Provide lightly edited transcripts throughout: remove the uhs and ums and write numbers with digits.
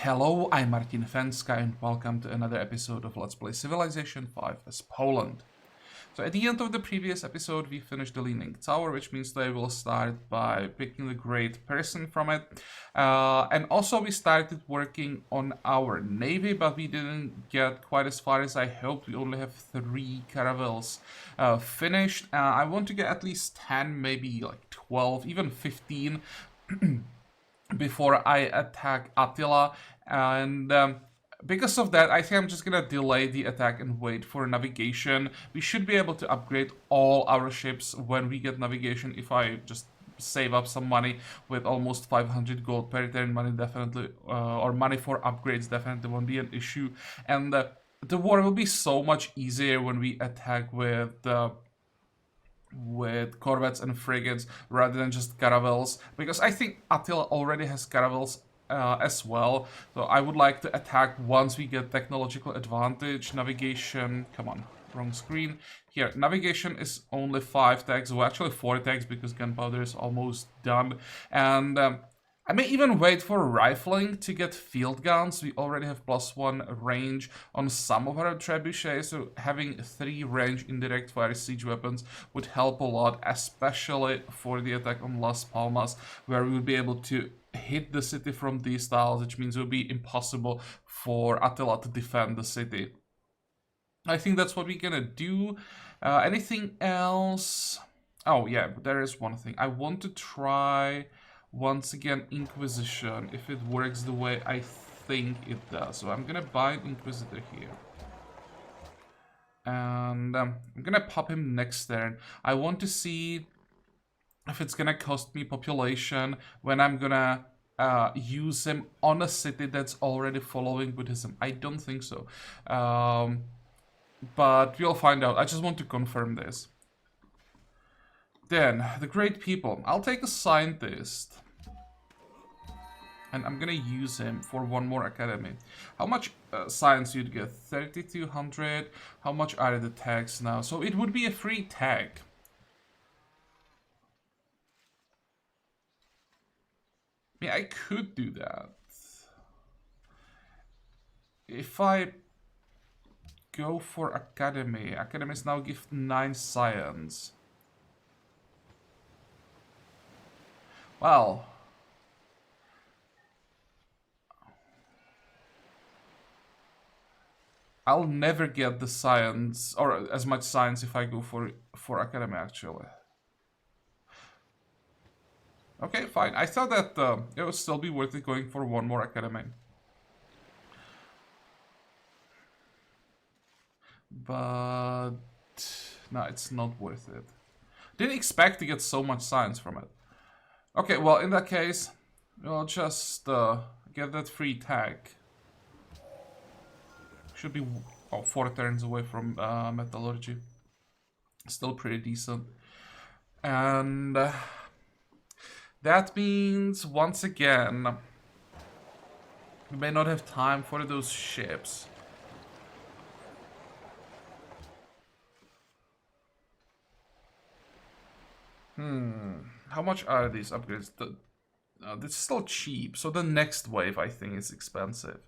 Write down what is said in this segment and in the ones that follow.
Hello, I'm Martin Fencka and welcome to another episode of Let's Play Civilization 5 as Poland. So at the end of the previous episode we finished the Leaning Tower, which means that I will start by picking the great person from it. And also we started working on our navy, but we didn't get quite as far as I hoped. We only have 3 caravels finished. I want to get at least 10, maybe like 12, even 15 before I attack Attila, and because of that, I think I'm just gonna delay the attack and wait for navigation. We should be able to upgrade all our ships when we get navigation if I just save up some money with almost 500 gold per turn. Money definitely, or money for upgrades definitely won't be an issue, and the war will be so much easier when we attack with corvettes and frigates rather than just caravels, because I think Attila already has caravels as well. So I would like to attack once we get technological advantage. Navigation, come on, wrong screen. Here, navigation is only 5 tags, well actually 4 tags because gunpowder is almost done. And I may even wait for rifling to get field guns. We already have +1 range on some of our trebuchets, so having 3 range indirect fire siege weapons would help a lot, especially for the attack on Las Palmas, where we would be able to hit the city from these tiles, which means it would be impossible for Attila to defend the city. I think that's what we're gonna do. Anything else? Oh yeah, there is one thing. I want to try once again Inquisition, if it works the way I think it does. So I'm gonna buy an Inquisitor here. And I'm gonna pop him next turn. I want to see if it's gonna cost me population when I'm gonna use him on a city that's already following Buddhism. I don't think so. But we'll find out. I just want to confirm this. Then, the great people. I'll take a scientist. And I'm gonna use him for one more academy. How much science you'd get? 3,200. How much are the tags now? So it would be a free tag. I mean, I could do that. If I go for academy, academies now give 9 science. Well, I'll never get the science, or as much science if I go for academy, actually. Okay, fine. I thought that it would still be worth it going for one more academy. But no, it's not worth it. Didn't expect to get so much science from it. Okay, well, in that case, we'll just get that free tag. Should be 4 turns away from metallurgy. Still pretty decent. And that means, once again, we may not have time for those ships. How much are these upgrades? This is still cheap, so the next wave I think is expensive.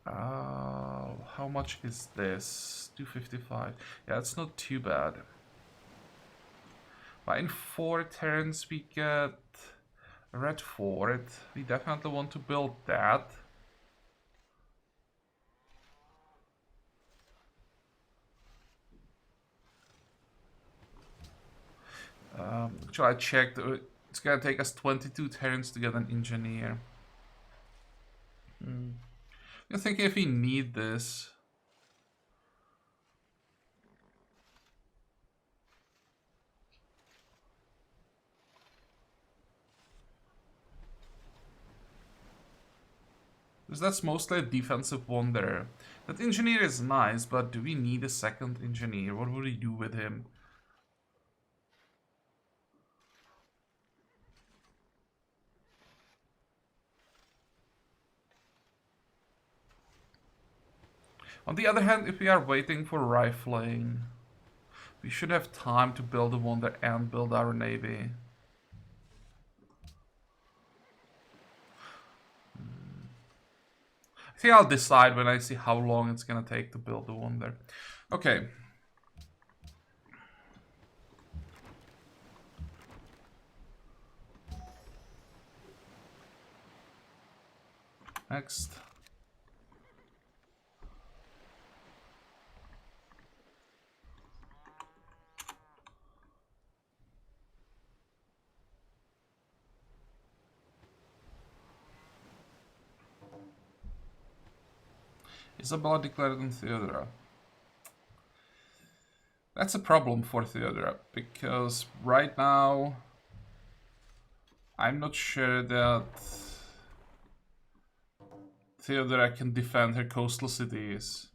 How much is this? 255. Yeah, it's not too bad. But in 4 turns we get a red fort. We definitely want to build that. Actually, I checked. It's gonna take us 22 turns to get an engineer. I think if we need this. Because that's mostly a defensive wonder. That engineer is nice, but do we need a second engineer? What would we do with him? On the other hand, if we are waiting for rifling, we should have time to build a wonder and build our navy. think I'll decide when I see how long it's gonna take to build the wonder. Okay. Next. Isabella declared on Theodora. That's a problem for Theodora, because right now I'm not sure that Theodora can defend her coastal cities.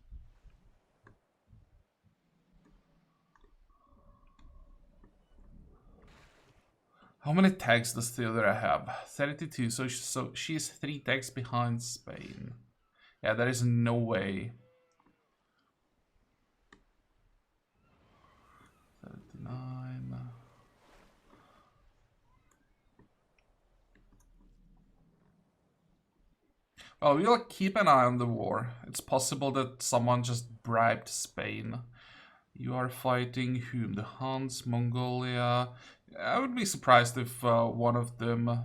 How many tags does Theodora have? 32, so she's 3 tags behind Spain. Yeah, there is no way. 39. Well, we'll keep an eye on the war. It's possible that someone just bribed Spain. You are fighting whom? The Huns, Mongolia. I would be surprised if one of them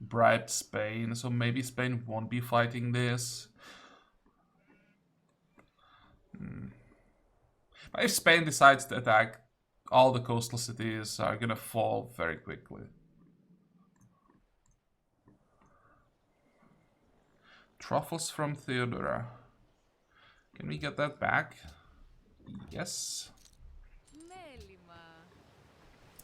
bribed Spain, so maybe Spain won't be fighting this. But if Spain decides to attack, all the coastal cities are gonna fall very quickly. Truffles from Theodora. Can we get that back? Yes.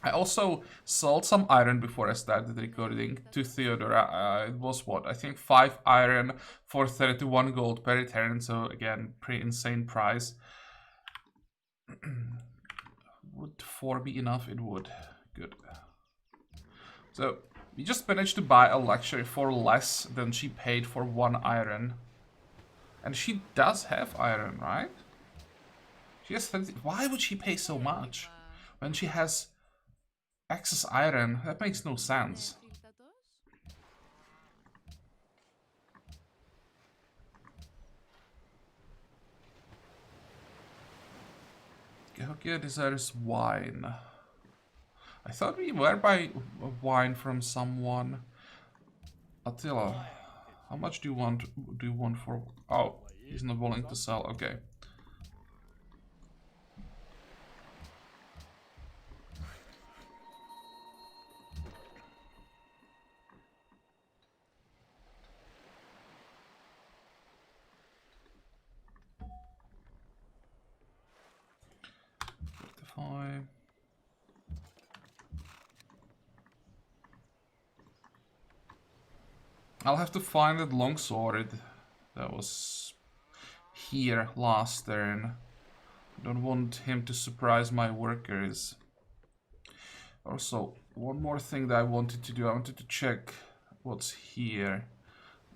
I also sold some iron before I started recording to Theodora. It was what? I think 5 iron for 31 gold per return. So again, pretty insane price. Would 4 be enough? It would. Good. So we just managed to buy a luxury for less than she paid for 1 iron. And she does have iron, right? She has 30. Why would she pay so much when she has excess iron? That makes no sense. Georgia desires wine. I thought we were buying wine from someone. Attila, how much do you want? Do you want for? Oh, he's not willing to sell. Okay. I'll have to find that longsword that was here last turn. I don't want him to surprise my workers. Also, one more thing that I wanted to do. I wanted to check what's here,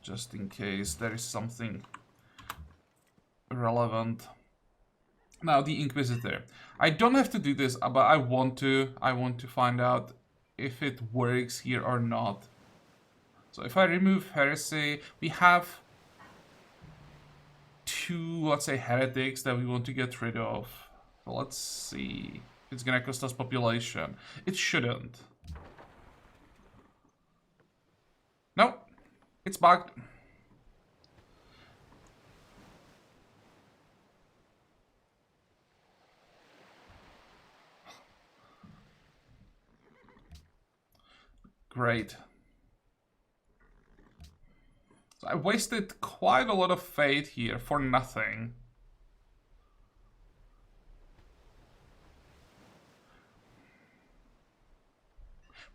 just in case there is something relevant. Now, the Inquisitor. I don't have to do this, but I want to. I want to find out if it works here or not. So if I remove heresy, we have 2, let's say, heretics that we want to get rid of. So let's see. It's gonna cost us population. It shouldn't. No, it's bugged. Great. So I wasted quite a lot of fate here for nothing.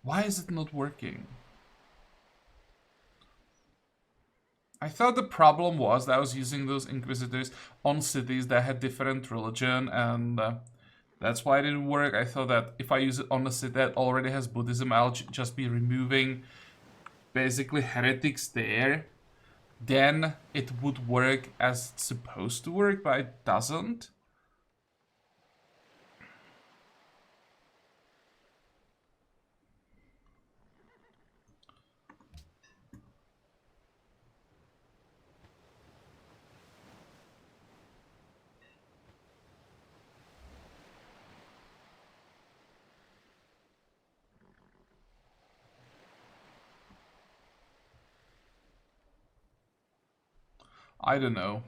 Why is it not working? I thought the problem was that I was using those Inquisitors on cities that had different religion, and that's why it didn't work. I thought that if I use it on a city that already has Buddhism, I'll just be removing basically heretics there. Then it would work as it's supposed to work, but it doesn't. I don't know.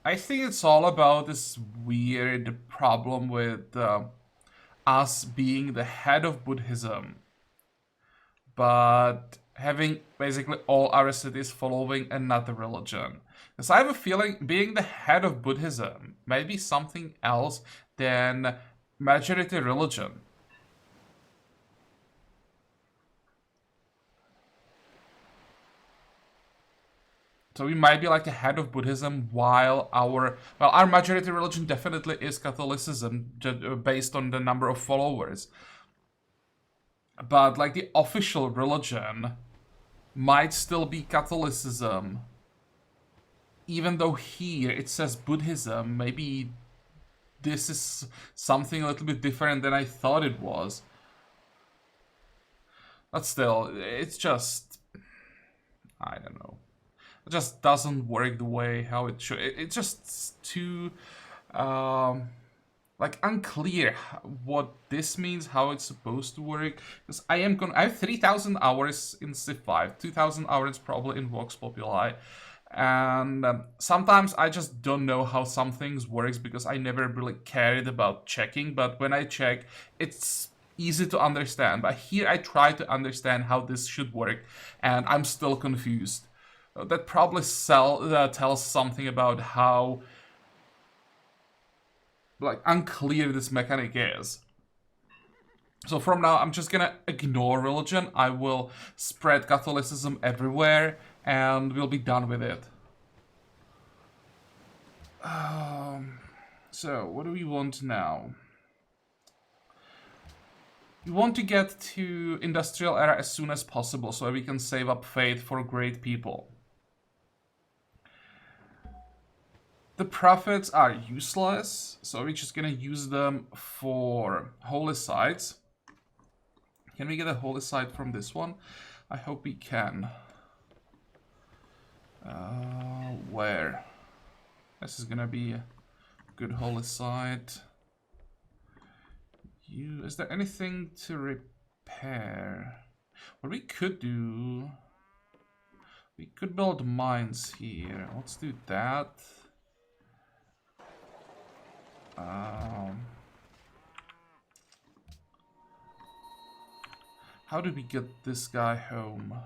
I think it's all about this weird problem with us being the head of Buddhism, but having basically all our cities following another religion. Because I have a feeling being the head of Buddhism may be something else than majority religion. So we might be like the head of Buddhism while our majority religion definitely is Catholicism based on the number of followers. But like the official religion might still be Catholicism. Even though here it says Buddhism, maybe this is something a little bit different than I thought it was. But still, it's just, I don't know. It just doesn't work the way how it should. It's just too like unclear what this means, how it's supposed to work. Because I have 3,000 hours in Civ 5, 2,000 hours probably in Vox Populi, and sometimes I just don't know how some things works because I never really cared about checking. But when I check, it's easy to understand. But here I try to understand how this should work, and I'm still confused. That probably tells something about how like unclear this mechanic is. So from now, I'm just gonna ignore religion. I will spread Catholicism everywhere, and we'll be done with it. So what do we want now? We want to get to industrial era as soon as possible, so we can save up faith for great people. The prophets are useless, so we're just gonna use them for holy sites. Can we get a holy site from this one? I hope we can. Where? This is gonna be a good holy site. Is there anything to repair? What we could do... We could build mines here. Let's do that. How do we get this guy home?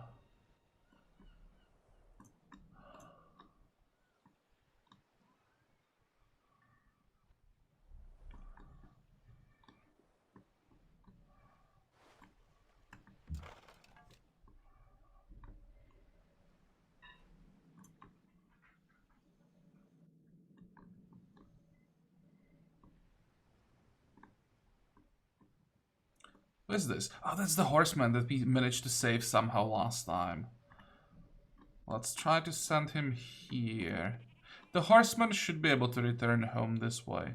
What is this? Oh, that's the horseman that we managed to save somehow last time. Let's try to send him here. The horseman should be able to return home this way.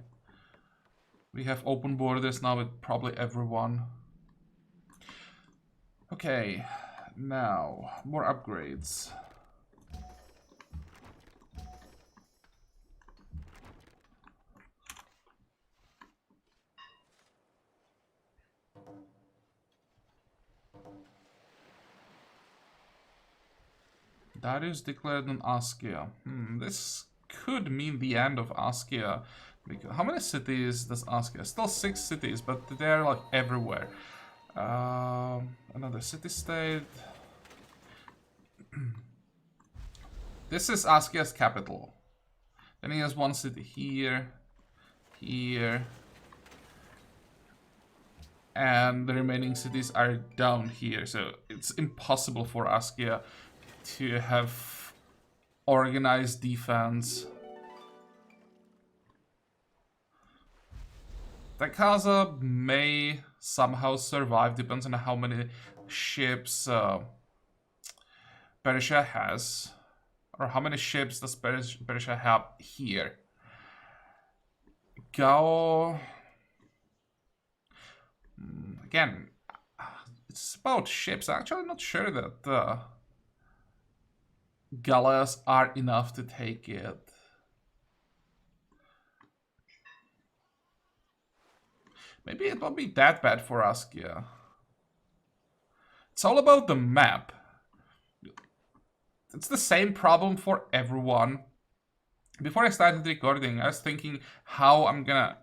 We have open borders now with probably everyone. Okay, now, more upgrades. Darius declared an Askia. This could mean the end of Askia. How many cities does Askia? Still 6 cities, but they're like everywhere. Another city-state. This is Askia's capital. Then he has one city here, here, and the remaining cities are down here. So it's impossible for Askia to have organized defense. Takaza may somehow survive, depends on how many ships Persia has. Or how many ships does Persia have here? Gao... Again, it's about ships. I'm actually not sure that galleys are enough to take it. Maybe it won't be that bad for Askia. It's all about the map. it's the same problem for everyone. Before I started recording, I was thinking how I'm gonna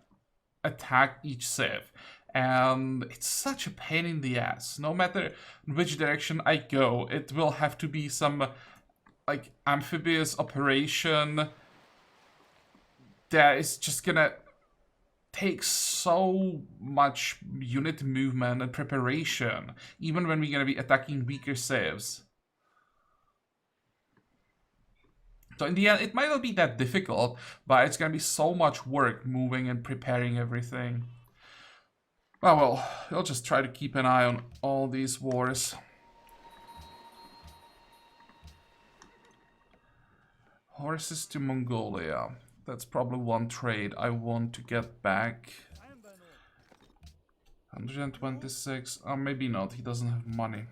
attack each civ. And it's such a pain in the ass. No matter which direction I go, it will have to be some like amphibious operation that is just gonna take so much unit movement and preparation, even when we're gonna be attacking weaker civs. So in the end, it might not be that difficult, but it's gonna be so much work moving and preparing everything. Oh well, I'll just try to keep an eye on all these wars. Horses to Mongolia. That's probably one trade I want to get back. 126. Maybe not. He doesn't have money.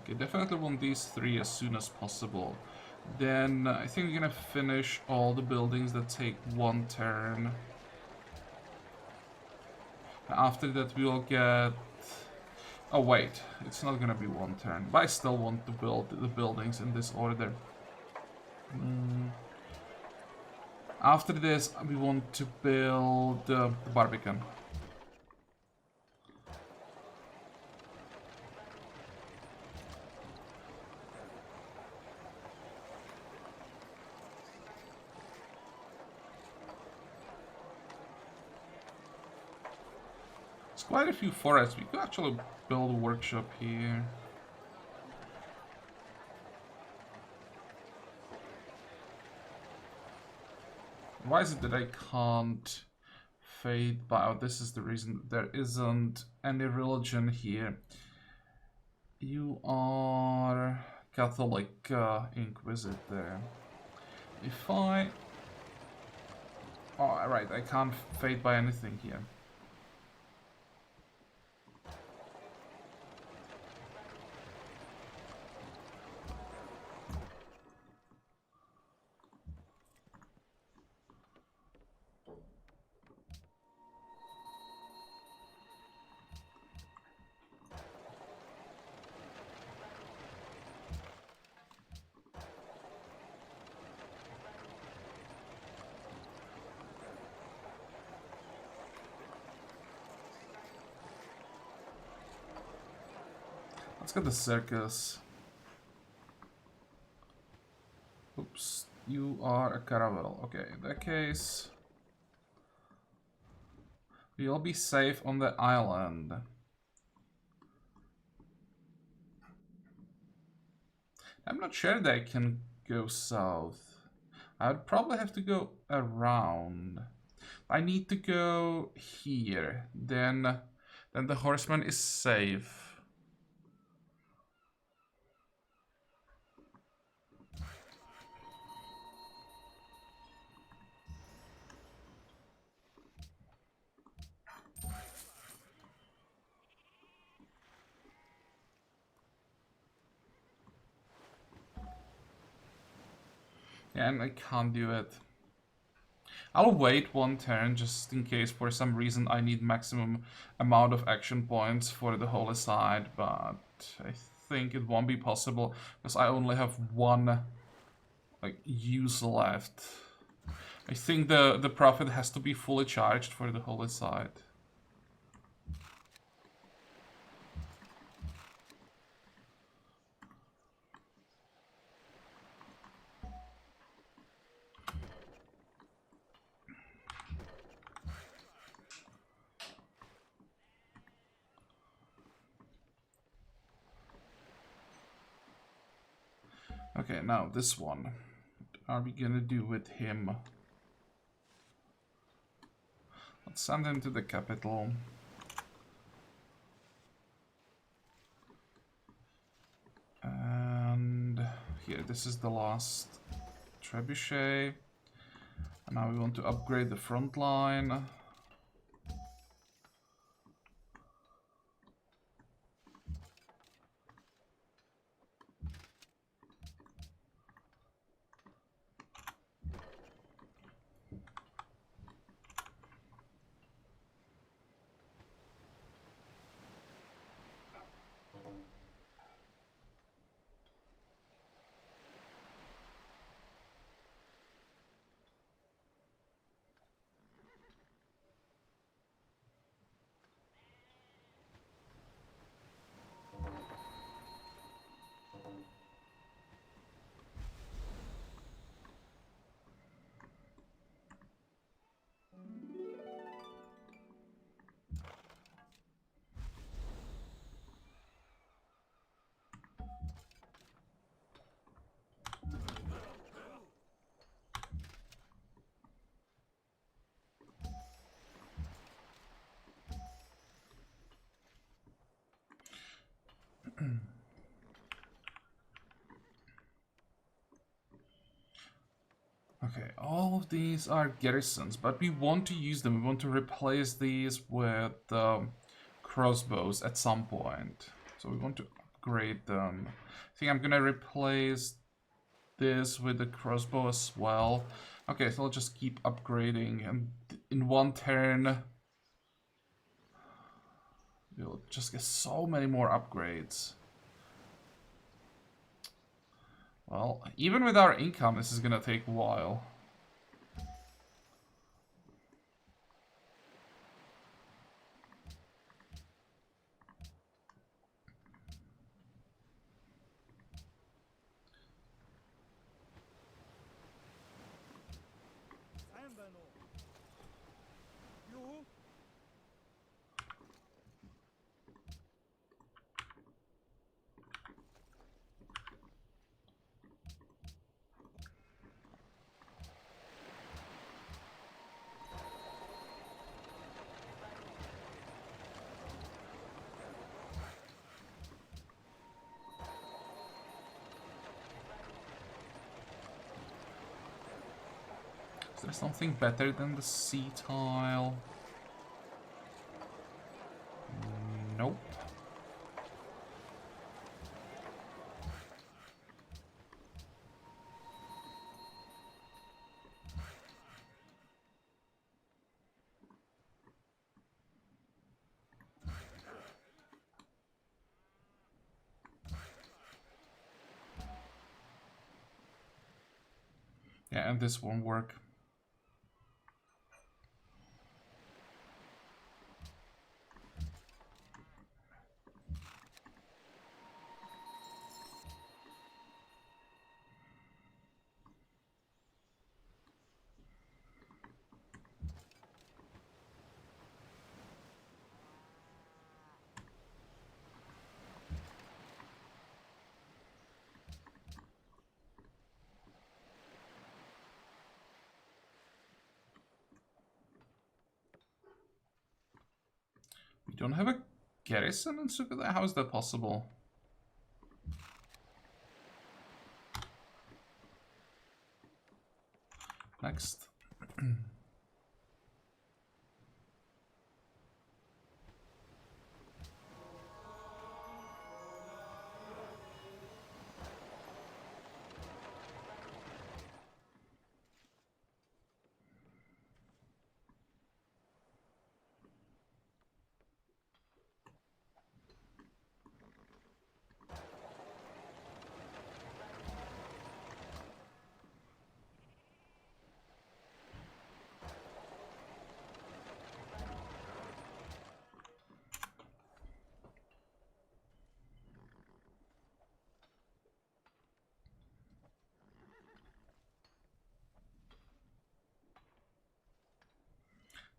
Okay, definitely want these three as soon as possible. Then I think we're gonna finish all the buildings that take one turn. After that we'll get... Oh wait, it's not gonna be one turn, but I still want to build the buildings in this order. After this we want to build the Barbican. Quite a few forests. We could actually build a workshop here. Why is it that I can't fade by? Oh, this is the reason. There isn't any religion here. You are Catholic Inquisitor. If I... Oh, right, I can't fade by anything here. Let's get the circus. Oops, you are a caravel. Okay, in that case, we'll be safe on the island. I'm not sure that I can go south. I'd probably have to go around. I need to go here. Then the horseman is safe. Yeah, and I can't do it. I'll wait one turn just in case for some reason I need maximum amount of action points for the holy side, but I think it won't be possible because I only have one like use left. I think the prophet has to be fully charged for the holy side. Okay, now this one. What are we gonna do with him? Let's send him to the capital. And here, this is the last trebuchet. And now we want to upgrade the front line. Okay, all of these are garrisons, but we want to use them. We want to replace these with crossbows at some point. So we want to upgrade them. I think I'm gonna replace this with the crossbow as well. Okay, so I'll just keep upgrading, and in one turn we'll just get so many more upgrades. Well, even with our income, this is gonna take a while. Is there something better than the sea tile? Nope. Yeah, and this won't work. We don't have a garrison in Sukada? How is that possible? Next.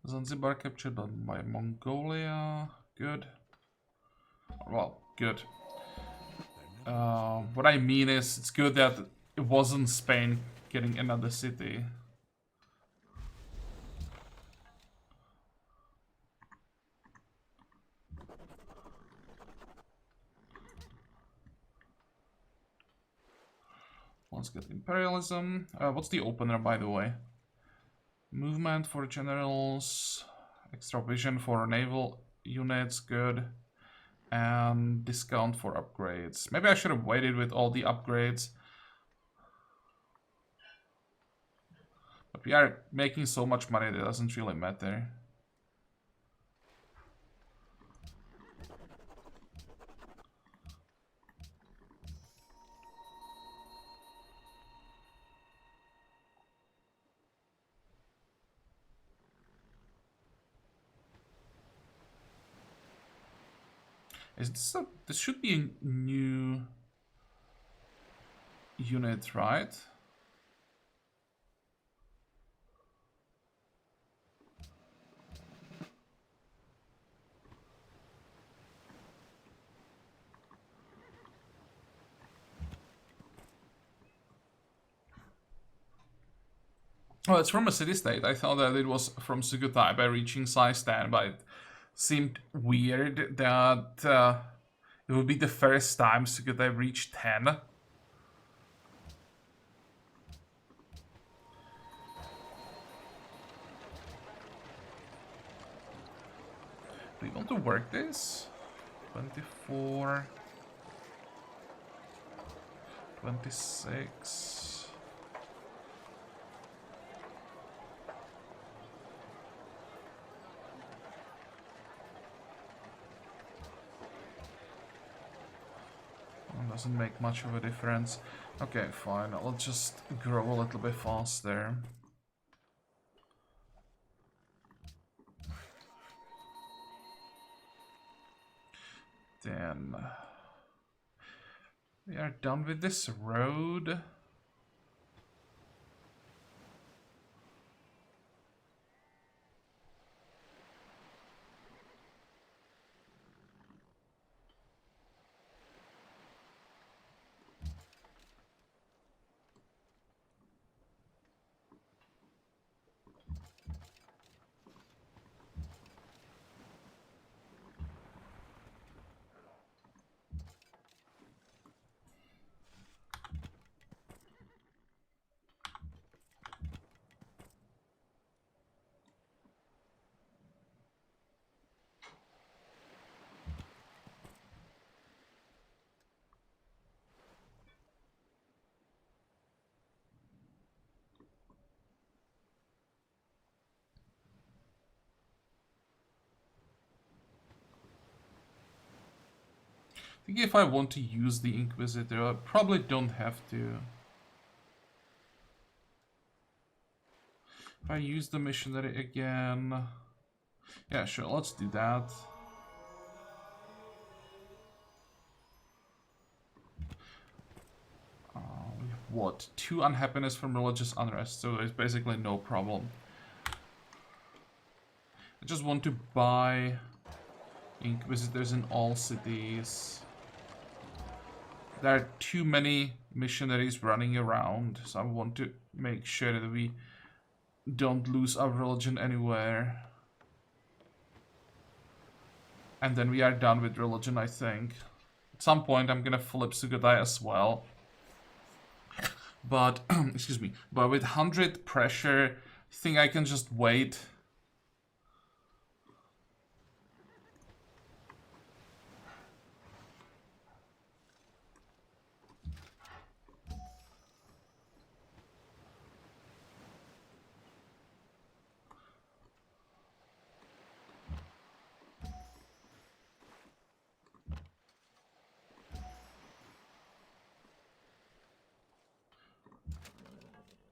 Zanzibar captured by Mongolia. Good. Well, good. What I mean is, it's good that it wasn't Spain getting another city. Let's get imperialism. What's the opener, by the way? Movement for generals, extra vision for naval units, good. And discount for upgrades. Maybe I should have waited with all the upgrades. But we are making so much money that it doesn't really matter. Is this this should be a new unit, right? Oh, it's from a city-state. I thought that it was from Sukhothai by reaching size 10, but it seemed weird that It would be the first time so could I reach 10. Do you want to work this? 24. 26. Doesn't make much of a difference. Okay, fine. I'll just grow a little bit faster. Then we are done with this road. I think if I want to use the Inquisitor, I probably don't have to. If I use the Missionary again... Yeah, sure, let's do that. We have what? 2 unhappiness from religious unrest, so there's basically no problem. I just want to buy Inquisitors in all cities. There are too many missionaries running around, so I want to make sure that we don't lose our religion anywhere. And then we are done with religion, I think. At some point I'm gonna flip Sugadai as well. But, excuse me, but with 100 pressure, I think I can just wait.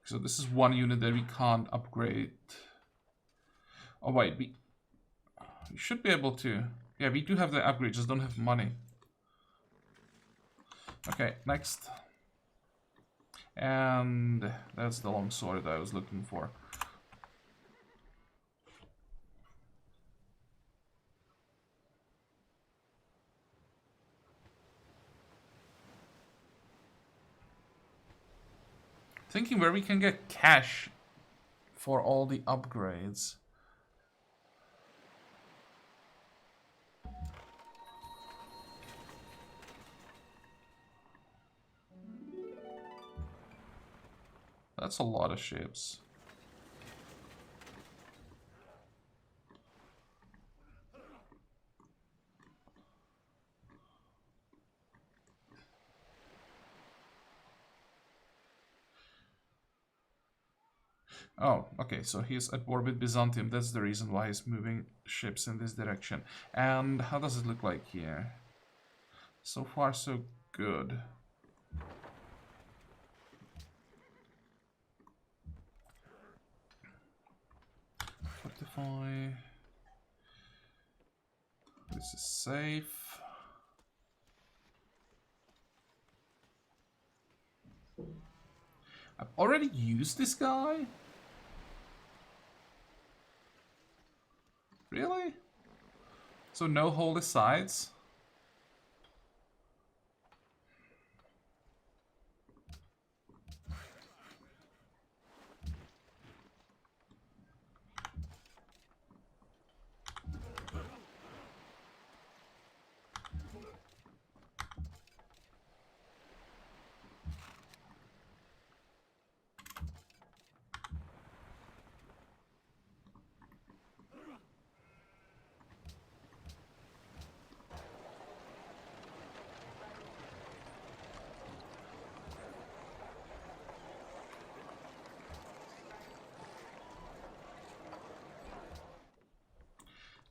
So this is one unit that we can't upgrade. Oh wait, we should be able to. Yeah, we do have the upgrade, just don't have money. Okay, next. And that's the longsword that I was looking for. Thinking where we can get cash for all the upgrades. That's a lot of ships. Oh, okay, so he's at war with Byzantium. That's the reason why he's moving ships in this direction. And how does it look like here? So far, so good. Fortify. This is safe. I've already used this guy? Really? So no holy sites?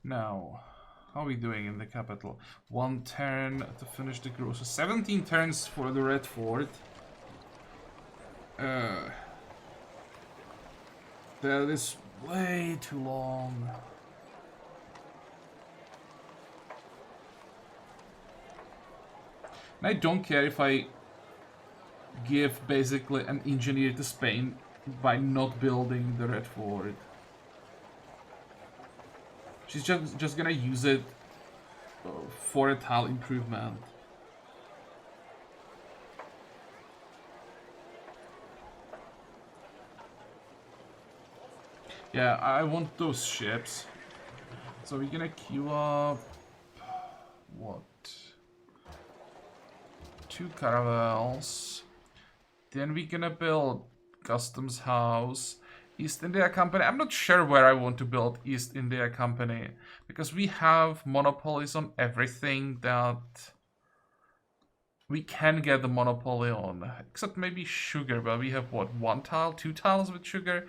Now, how are we doing in the capital? 1 turn to finish the growth. So 17 turns for the Red Fort. That is way too long. And I don't care if I give basically an engineer to Spain by not building the Red Fort. She's just gonna use it for a tile improvement. Yeah, I want those ships. So we're gonna queue up... what? 2 caravels. Then we're gonna build Customs House. East India Company. I'm not sure where I want to build East India Company. Because we have monopolies on everything that we can get the monopoly on. Except maybe sugar, but we have what, 1 tile? 2 tiles with sugar?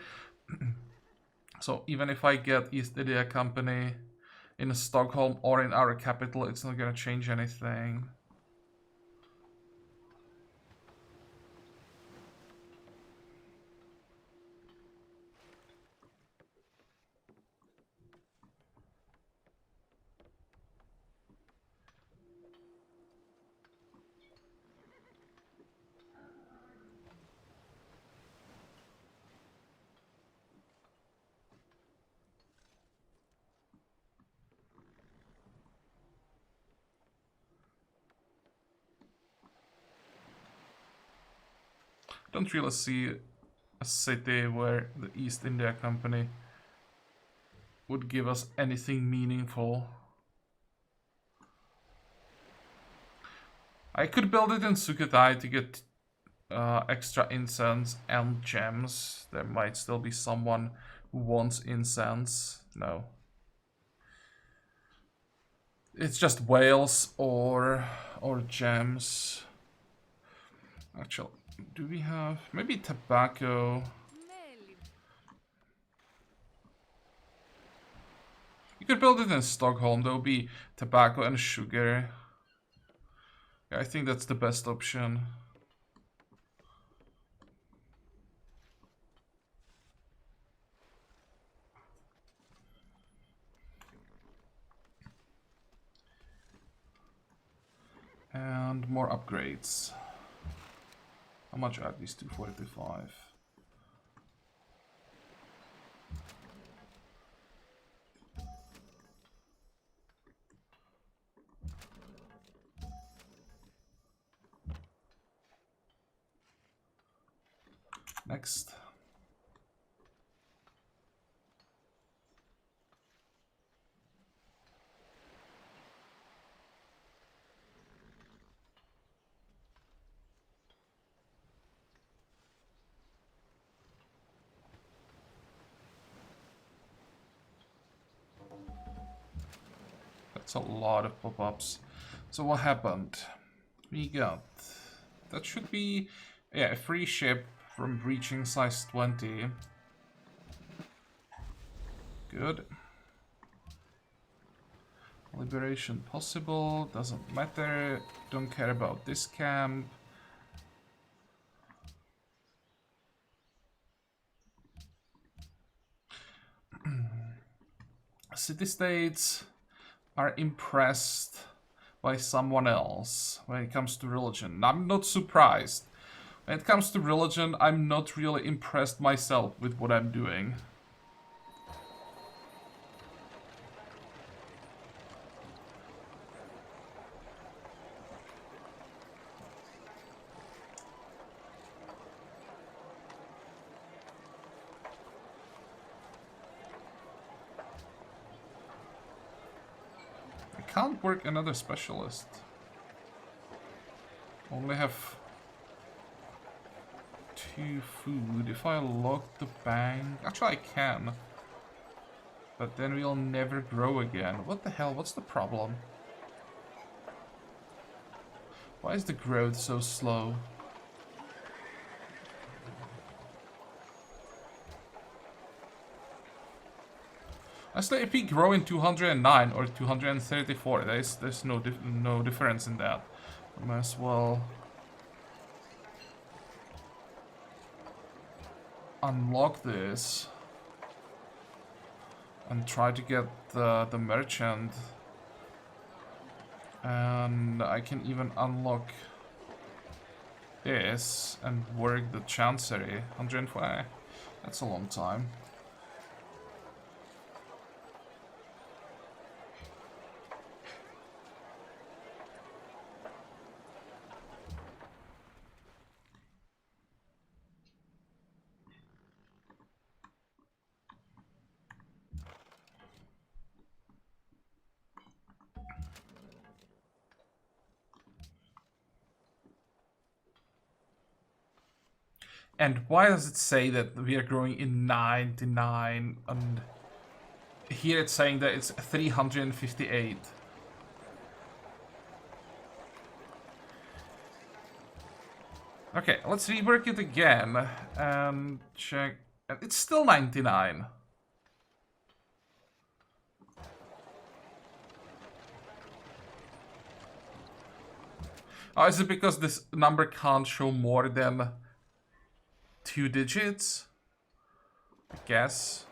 So even if I get East India Company in Stockholm or in our capital, it's not gonna change anything. Don't really see a city where the East India Company would give us anything meaningful. I could build it in Sukhothai to get extra incense and gems. There might still be someone who wants incense. No. It's just whales or gems. Actually, do we have maybe tobacco? You could build it in Stockholm. There will be tobacco and sugar. Yeah, I think that's the best option. And more upgrades. How much are these? 245. Next. That's a lot of pop-ups. So what happened? We got... that should be... yeah, a free ship from reaching size 20. Good. Liberation possible, doesn't matter. Don't care about this camp. City-states are impressed by someone else when it comes to religion. I'm not surprised. When it comes to religion, I'm not really impressed myself with what I'm doing. I can't work another specialist. Only have 2 food. If I lock the bank... actually I can. But then we'll never grow again. What the hell? What's the problem? Why is the growth so slow? Actually, if we grow in 209 or 234, there's no difference in that. Might as well unlock this and try to get the merchant. And I can even unlock this and work the chancery. 105. That's a long time. And why does it say that we are growing in 99 and here it's saying that it's 358? Okay, let's rework it again and check. And it's still 99. Oh, is it because this number can't show more than 2 digits? I guess.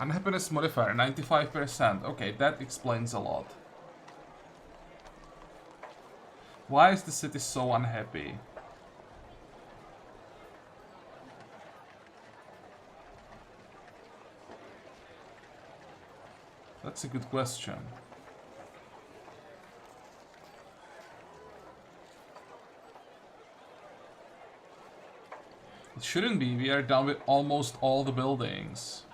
Unhappiness modifier, 95%. Okay, that explains a lot. Why is the city so unhappy? That's a good question. It shouldn't be. We are done with almost all the buildings.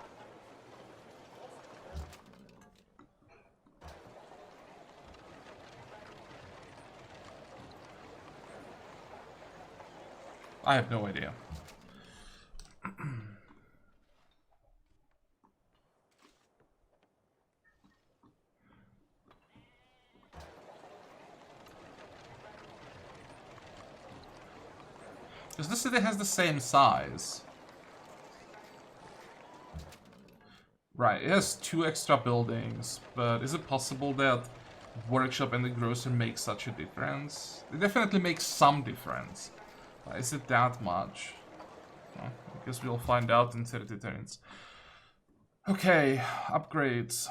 I have no idea. Because this city has the same size. Right, it has 2 extra buildings, but is it possible that workshop and the grocer make such a difference? They definitely make some difference. Is it that much? I guess we'll find out in 30 turns. Okay, upgrades.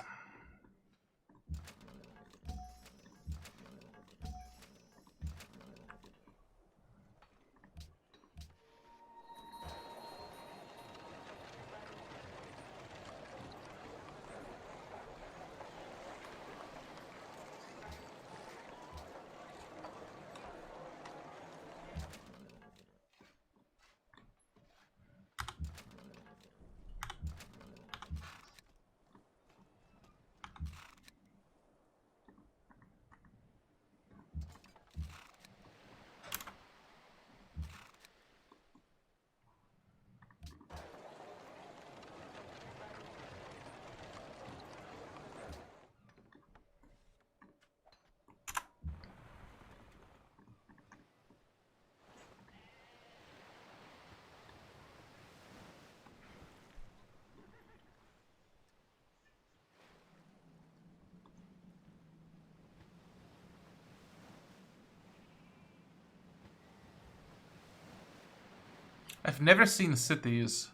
I've never seen cities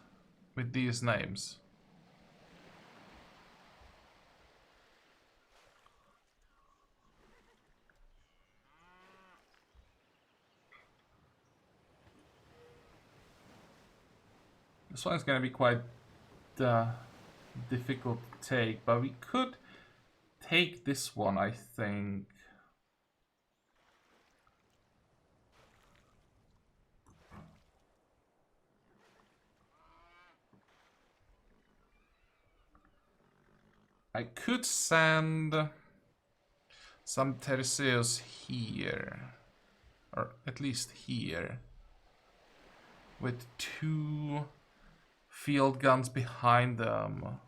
with these names. This one's gonna be quite difficult to take, but we could take this one, I think. I could send some tercios here, or at least here, with 2 field guns behind them.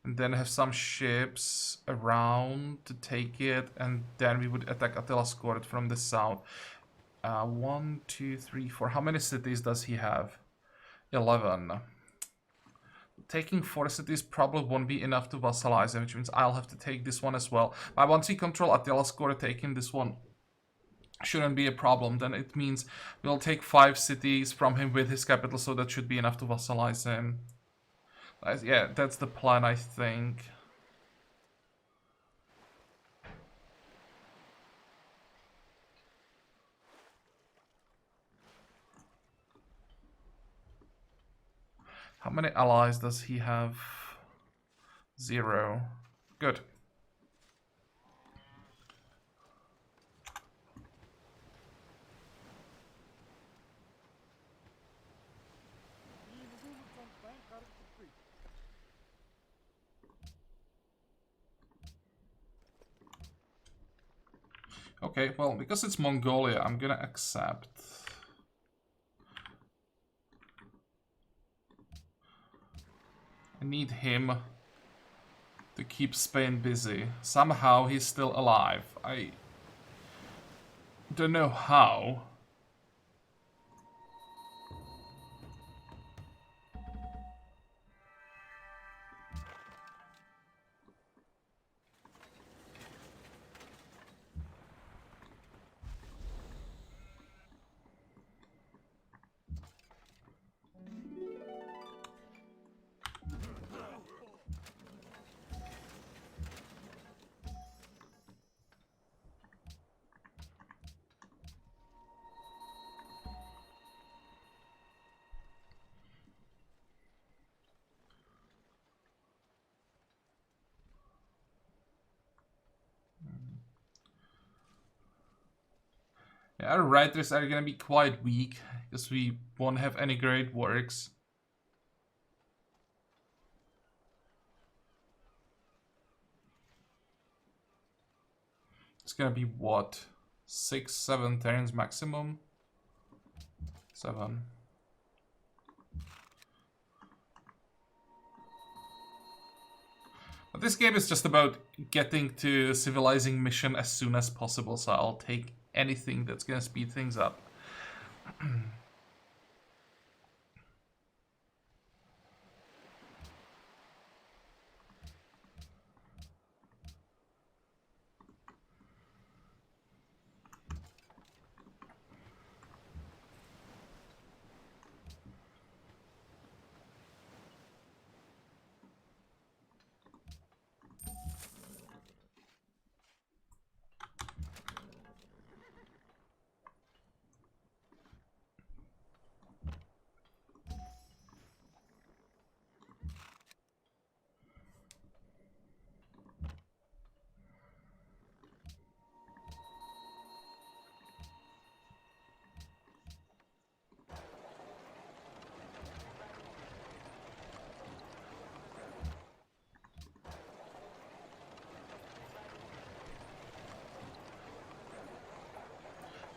And then have some ships around to take it, and then we would attack Attila's court from the south. 1, 2, 3, 4. How many cities does he have? 11. Taking 4 cities probably won't be enough to vassalize him, which means I'll have to take this one as well. But once we control Attila's court, taking this one shouldn't be a problem. Then it means we'll take 5 cities from him with his capital, so that should be enough to vassalize him. Yeah, that's the plan, I think. How many allies does he have? 0. Good. Okay, well, because it's Mongolia, I'm gonna accept. I need him to keep Spain busy. Somehow he's still alive. I don't know how. Yeah, our writers are gonna be quite weak, because we won't have any great works. It's gonna be what? 6, 7 turns maximum? 7. But this game is just about getting to civilizing mission as soon as possible, so I'll take anything that's gonna speed things up.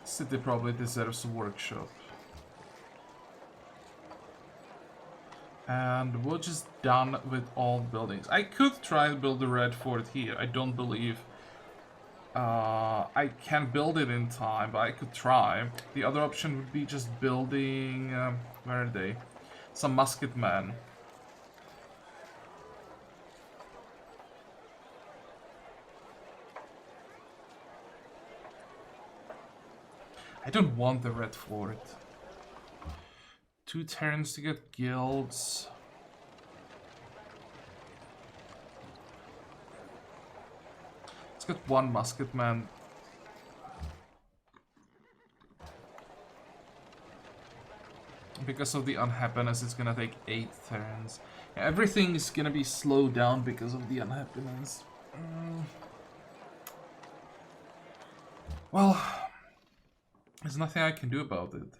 City probably deserves a workshop. And we're just done with all buildings. I could try to build a red fort here. I don't believe I can build it in time, but I could try. The other option would be just building... where are they? Some musketmen. I don't want the red fort. 2 turns to get guilds. Let's get 1 musketman. Because of the unhappiness, it's gonna take 8 turns. Everything is gonna be slowed down because of the unhappiness. Well, there's nothing I can do about it.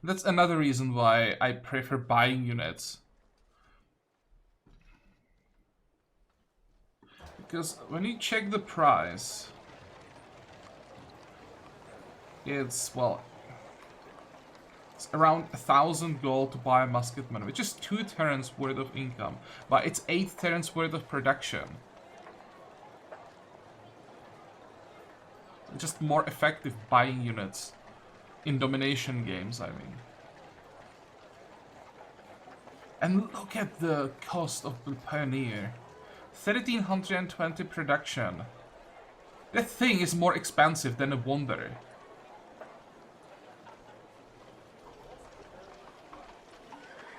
That's another reason why I prefer buying units. Because when you check the price, it's, well, it's around 1,000 gold to buy a musketman, which is 2 turns worth of income, but it's 8 turns worth of production. Just more effective buying units in domination games, I mean. And look at the cost of the Pioneer. 1,320 production. That thing is more expensive than a Wanderer.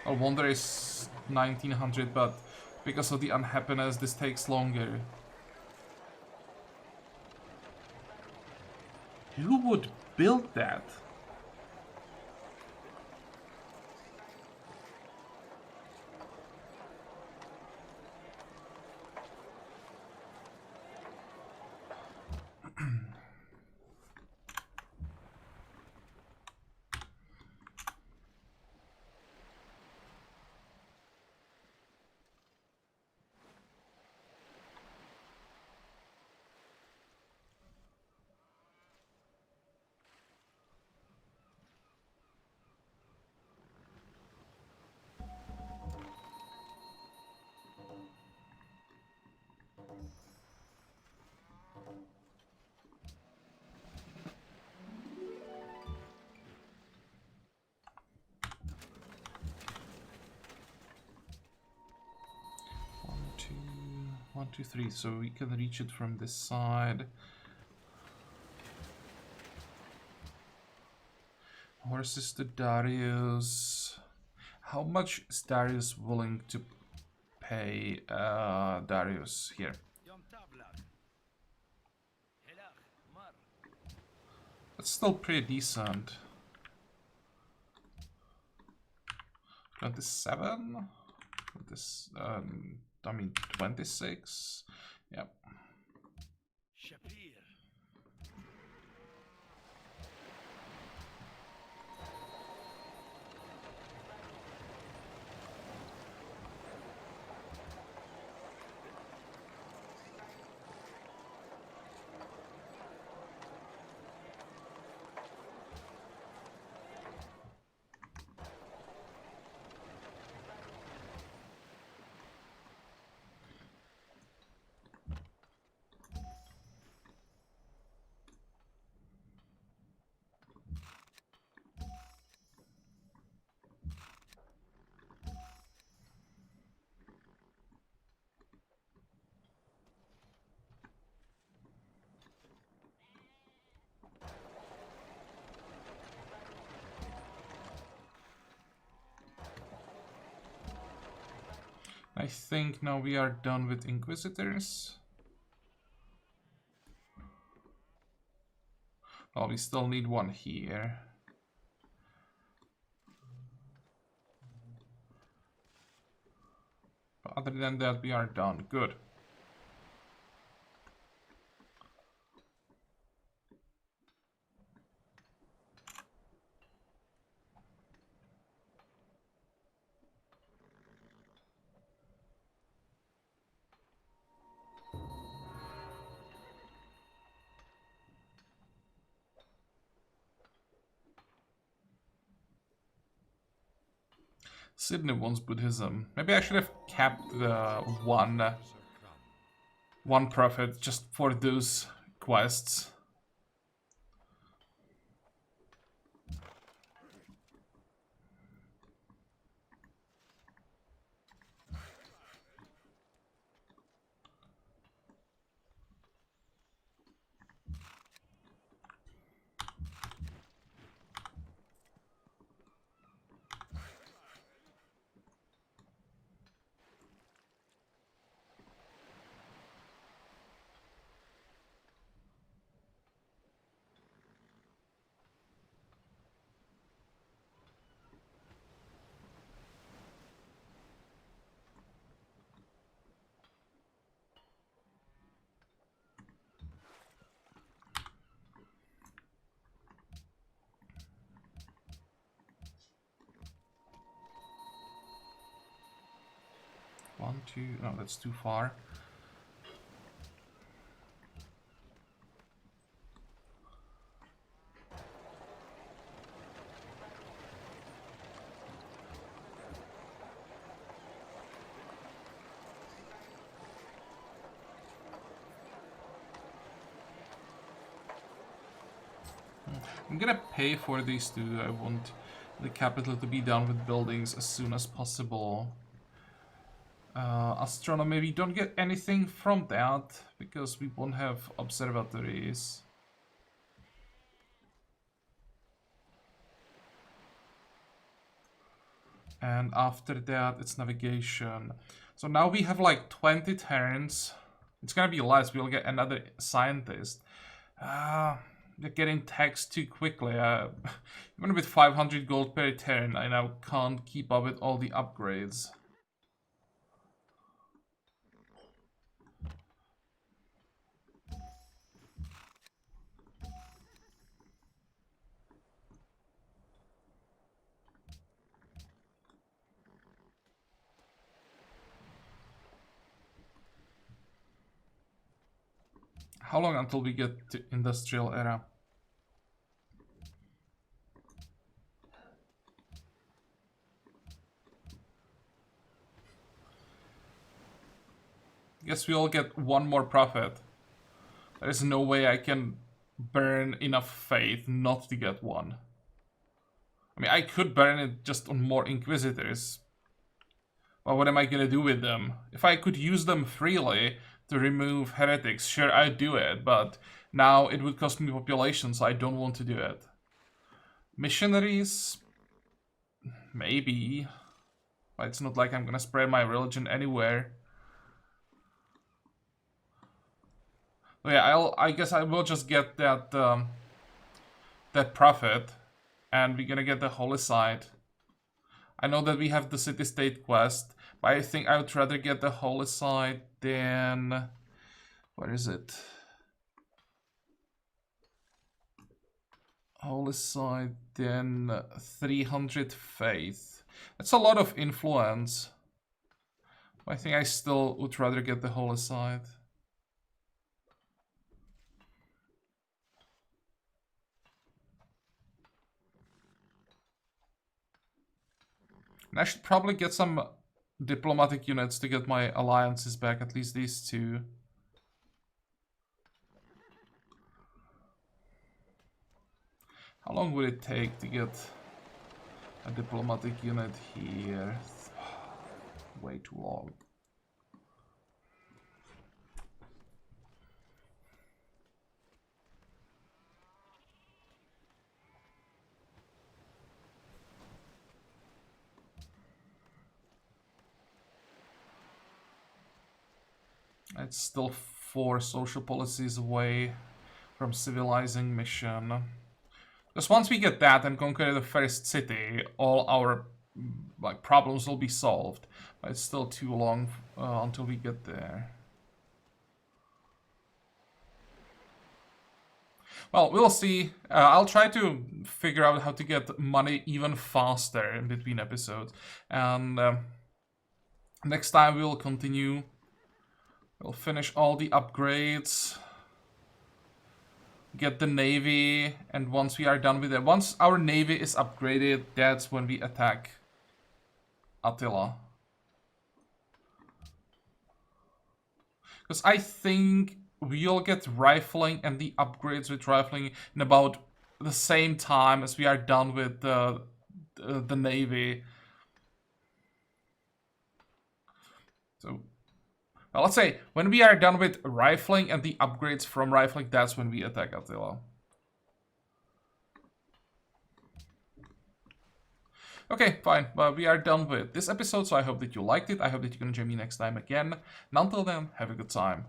A Wanderer is 1,900, but because of the unhappiness, this takes longer. Who would build that? One, two, three. So we can reach it from this side. Horses to Darius. How much is Darius willing to pay Darius here? That's still pretty decent. 27? This, I mean 26. Yep. I think now we are done with Inquisitors. Well, we still need one here. But other than that, we are done. Good. Sydney wants Buddhism. Maybe I should have kept the one prophet just for those quests. One, two, no, that's too far. I'm gonna pay for these two. I want the capital to be done with buildings as soon as possible. Astronomy, we don't get anything from that because we won't have observatories. And after that, it's navigation. So now we have like 20 turns. It's gonna be less. We'll get another scientist. They're getting taxed too quickly. Even with 500 gold per turn, I now can't keep up with all the upgrades. How long until we get to industrial era? Guess we'll get one more profit. There is no way I can burn enough faith not to get one. I mean, I could burn it just on more Inquisitors. But what am I gonna do with them? If I could use them freely to remove heretics, sure, I'd do it. But now it would cost me population, so I don't want to do it. Missionaries? Maybe. But it's not like I'm gonna spread my religion anywhere. So yeah, I guess I will just get that that profit, and we're gonna get the holy site. I know that we have the city-state quest, but I think I would rather get the holy site than... Where is it? Holy site than 300 faith. That's a lot of influence. I think I still would rather get the holy site. And I should probably get some diplomatic units to get my alliances back, at least these two. How long would it take to get a diplomatic unit here? Way too long. It's still 4 social policies away from civilizing mission. Because once we get that and conquer the first city, all our problems will be solved. But it's still too long until we get there. Well, we'll see. I'll try to figure out how to get money even faster in between episodes. And next time we'll continue. We'll finish all the upgrades. Get the navy, and once we are done with it, once our navy is upgraded, that's when we attack Attila. Because I think we'll get rifling and the upgrades with rifling in about the same time as we are done with the navy. So, well, let's say when we are done with rifling and the upgrades from rifling, that's when we attack Attila. Okay, fine. Well, we are done with this episode, so I hope that you liked it. I hope that you're gonna join me next time again. And until then, have a good time.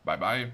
Bye-bye.